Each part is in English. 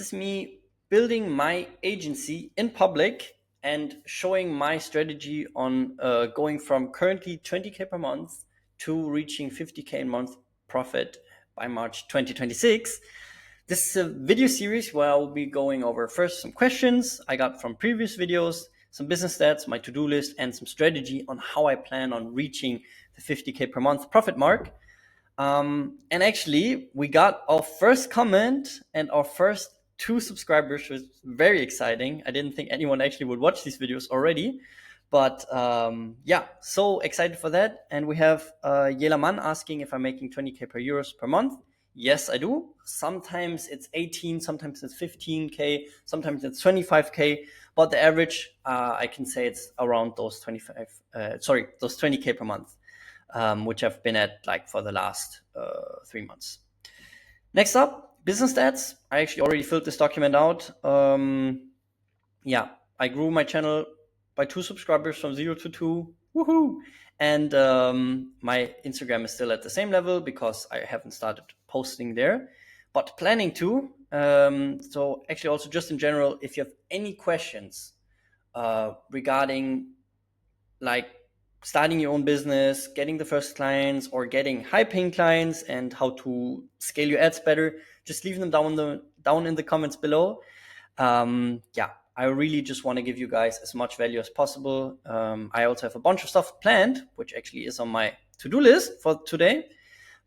is me building my agency in public and showing my strategy on going from currently 20K per month to reaching 50K a month profit by March 2026. This is a video series where I will be going over first some questions I got from previous videos, some business stats, my to-do list, and some strategy on how I plan on reaching the 50K per month profit mark. And actually, we got our first comment and our first 2 subscribers, which was very exciting. I didn't think anyone actually would watch these videos already. But yeah, so excited for that. And we have Yelaman asking if I'm making 20K per euros per month. Yes, I do. Sometimes it's 18, sometimes it's 15K, sometimes it's 25K. But the average, I can say it's around those 20K per month. Which I've been at like for the last 3 months. Next up, business stats. I actually already filled this document out. Yeah, I grew my channel by 2 subscribers from 0 to 2. Woohoo! And my Instagram is still at the same level because I haven't started posting there, but planning to. So actually also just in general, if you have any questions regarding like starting your own business, getting the first clients, or getting high-paying clients, and how to scale your ads better, just leave them down in the comments below. Yeah, I really just want to give you guys as much value as possible. I also have a bunch of stuff planned, which actually is on my to-do list for today.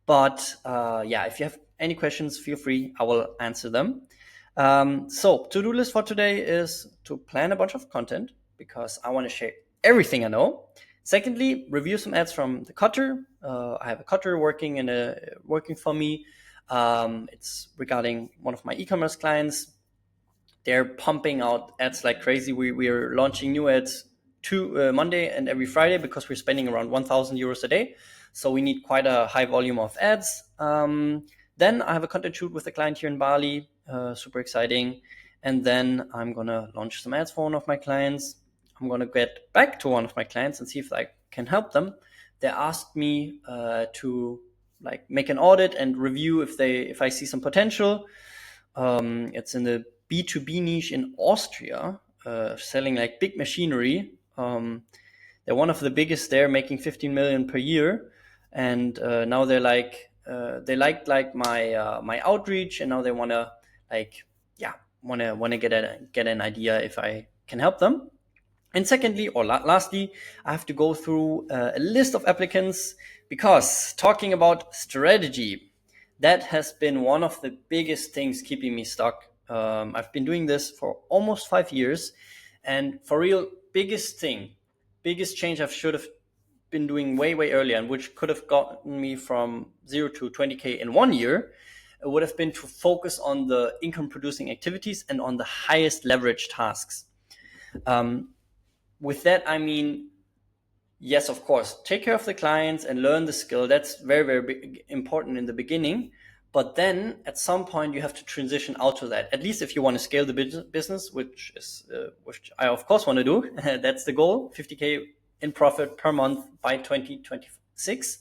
But yeah, if you have any questions, feel free. I will answer them. So to-do list for today is to plan a bunch of content because I want to share everything I know. Secondly, review some ads from the cutter. I have a cutter working for me. It's regarding one of my e-commerce clients. They're pumping out ads like crazy. We are launching new ads Monday and every Friday because we're spending around 1,000 euros a day. So we need quite a high volume of ads. Then I have a content shoot with a client here in Bali. Super exciting. And then I'm going to launch some ads for one of my clients. I'm going to get back to one of my clients and see if I can help them. They asked me to like make an audit and review if I see some potential. It's in the B2B niche in Austria, selling like big machinery. They're one of the biggest there, making 15 million per year. And now they're like, they liked like my outreach, and now they want to like, yeah, want to get an idea if I can help them. And secondly, or lastly, I have to go through a list of applicants because talking about strategy, that has been one of the biggest things keeping me stuck. I've been doing this for almost 5 years, and for real, biggest change I should have been doing way earlier, and which could have gotten me from 0 to 20K in 1 year, it would have been to focus on the income producing activities and on the highest leverage tasks. With that, I mean, yes, of course, take care of the clients and learn the skill. That's very important in the beginning. But then at some point you have to transition out to that, at least if you want to scale the business, which I of course want to do. That's the goal, 50K in profit per month by 2026.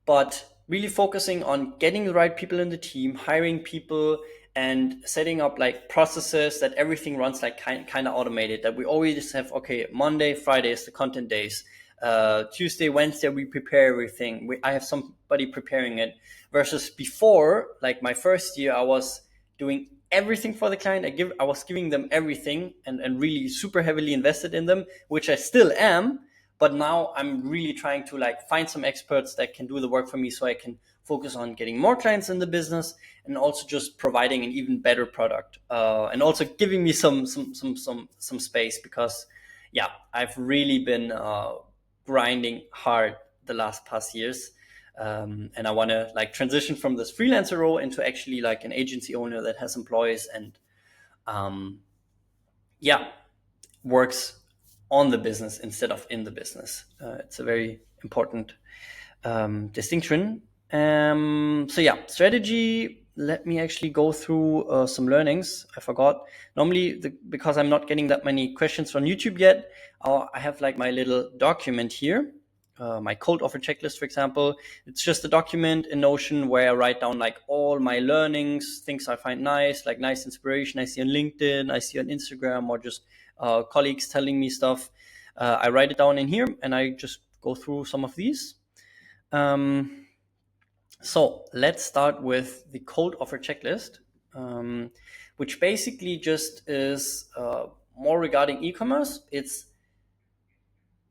But really focusing on getting the right people in the team, hiring people, and setting up like processes that everything runs like kind of automated, that we always have, okay, Monday, Friday is the content days. Tuesday, Wednesday, we prepare everything. I have somebody preparing it, versus before, like my first year, I was doing everything for the client. I was giving them everything and really super heavily invested in them, which I still am. But now I'm really trying to like find some experts that can do the work for me so I can focus on getting more clients in the business and also just providing an even better product, and also giving me some space, because yeah, I've really been grinding hard the past years. And I want to like transition from this freelancer role into actually like an agency owner that has employees and yeah, works on the business instead of in the business. It's a very important distinction. So yeah, strategy. Let me actually go through some learnings. I forgot. Normally, because I'm not getting that many questions from YouTube yet, I have like my little document here. my cold offer checklist, for example. It's just a document in Notion where I write down like all my learnings, things I find nice, like nice inspiration I see on LinkedIn, I see on Instagram, or just colleagues telling me stuff. I write it down in here and I just go through some of these. So let's start with the cold offer checklist, which basically just is more regarding e-commerce. It's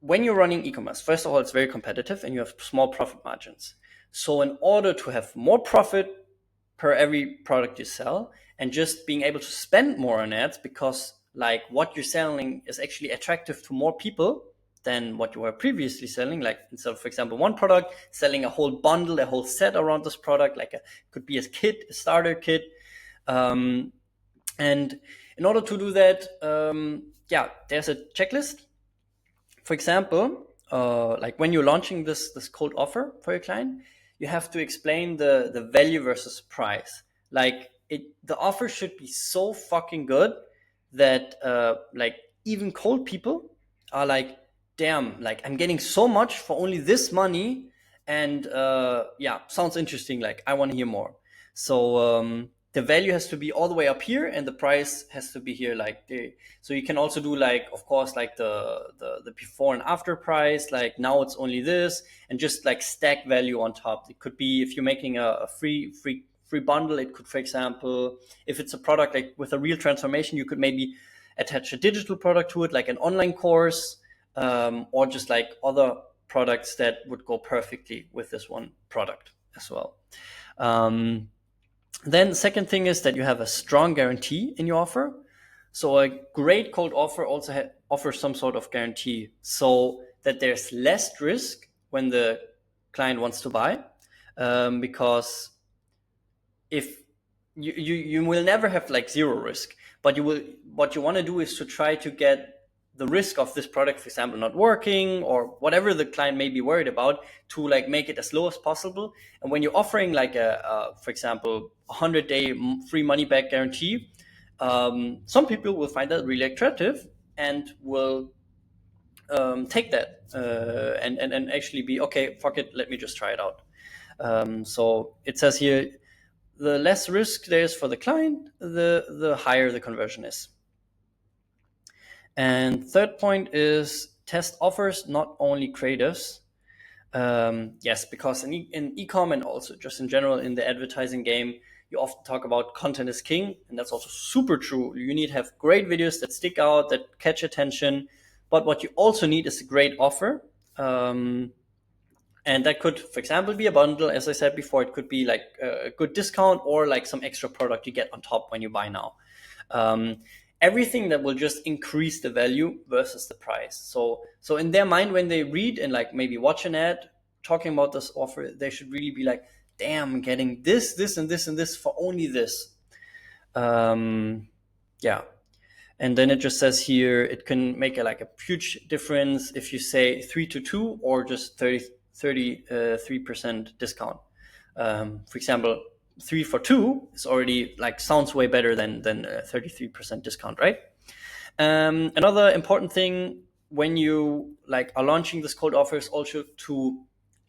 when you're running e-commerce, first of all, it's very competitive and you have small profit margins. So in order to have more profit per every product you sell and just being able to spend more on ads because like what you're selling is actually attractive to more people than what you were previously selling, like instead of, for example, one product, selling a whole bundle, a whole set around this product, like could be a kit, a starter kit. And in order to do that, there's a checklist. For example, like when you're launching this cold offer for your client, you have to explain the value versus price. Like the offer should be so fucking good that like even cold people are like, damn, like I'm getting so much for only this money, and sounds interesting. Like I want to hear more. So the value has to be all the way up here, and the price has to be here. So you can also do like, of course, like the before and after price. Like now it's only this, and just like stack value on top. It could be if you're making a free bundle. It could, for example, if it's a product like with a real transformation, you could maybe attach a digital product to it, like an online course, or just like other products that would go perfectly with this one product as well. Then the second thing is that you have a strong guarantee in your offer. So a great cold offer also offers some sort of guarantee so that there's less risk when the client wants to buy, because if you will never have like zero risk, but what you want to do is to try to get the risk of this product, for example, not working or whatever the client may be worried about, to like make it as low as possible. And when you're offering like for example, 100-day free money back guarantee, some people will find that really attractive and will take that and actually be okay, fuck it, let me just try it out. So it says here, the less risk there is for the client, the higher the conversion is. And third point is test offers, not only creatives. Yes, because in e-com and also just in general in the advertising game, you often talk about content is king, and that's also super true. You need to have great videos that stick out, that catch attention, but what you also need is a great offer. And that could, for example, be a bundle. As I said before, it could be like a good discount or like some extra product you get on top when you buy now. Everything that will just increase the value versus the price. So in their mind, when they read and like maybe watch an ad talking about this offer, they should really be like, damn, I'm getting this, this, and this, and this for only this. Yeah. And then it just says here, it can make like a huge difference if you say 3-2 or just 33% discount. For example, 3 for 2 is already like sounds way better than 33% discount, right? Another important thing when you like are launching this cold offer is also to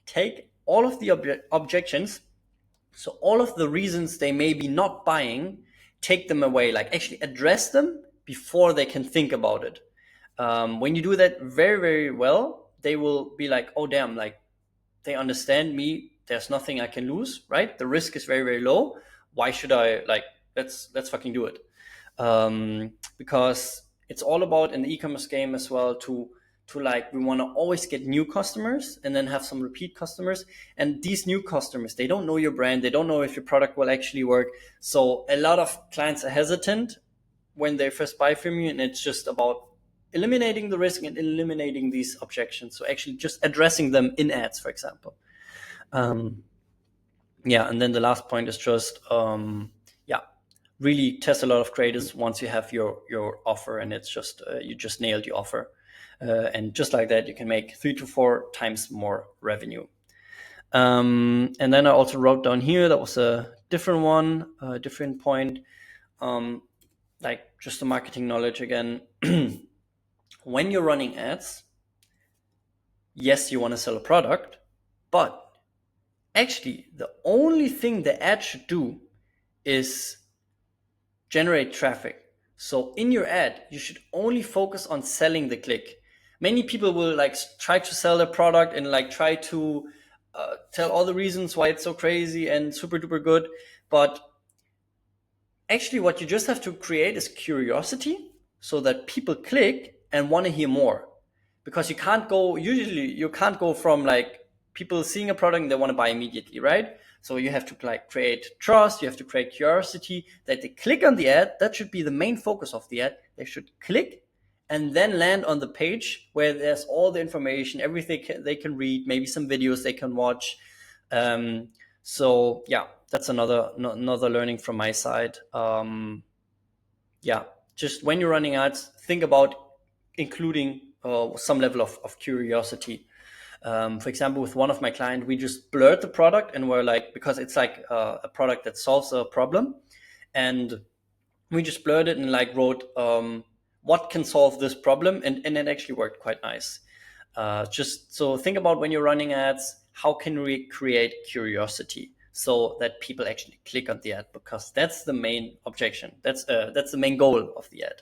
take all of the objections, so all of the reasons they may be not buying, take them away, like actually address them before they can think about it. When you do that very, very well, they will be like, oh damn, like they understand me, there's nothing I can lose, right? The risk is very, very low. Why should I, like, let's fucking do it. Because it's all about in the e-commerce game as well to like, we want to always get new customers and then have some repeat customers. And these new customers, they don't know your brand, they don't know if your product will actually work. So a lot of clients are hesitant when they first buy from you, and it's just about eliminating the risk and eliminating these objections. So actually just addressing them in ads, for example. And then the last point is just really test a lot of creators once you have your offer, and it's just you just nailed your offer, and just like that you can make 3 to 4 times more revenue. And then I also wrote down here, that was a different one, a different point, like just the marketing knowledge again. When you're running ads, yes, you want to sell a product, but actually the only thing the ad should do is generate traffic. So in your ad, you should only focus on selling the click. Many people will like try to sell their product and like try to tell all the reasons why it's so crazy and super duper good. But actually, what you just have to create is curiosity so that people click and want to hear more. Because you can't go from like people seeing a product and they want to buy immediately, right? So you have to like create trust, you have to create curiosity that they click on the ad. That should be the main focus of the ad. They should click and then land on the page where there's all the information, everything they can read, maybe some videos they can watch. So yeah, that's another learning from my side. Yeah, just when you're running ads, think about including some level of curiosity. For example, with one of my clients, we just blurred the product and we're like, because it's like a product that solves a problem, and we just blurred it and like wrote what can solve this problem, and it actually worked quite nice. Just so think about when you're running ads, how can we create curiosity so that people actually click on the ad, because that's the main objection. That's the main goal of the ad.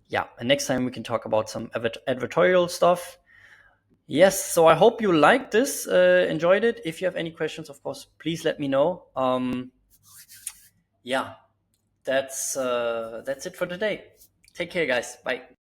Yeah, and next time we can talk about some advertorial stuff. Yes, so I hope you liked this, enjoyed it. If you have any questions, of course, please let me know. Yeah, that's it for today. Take care, guys. Bye.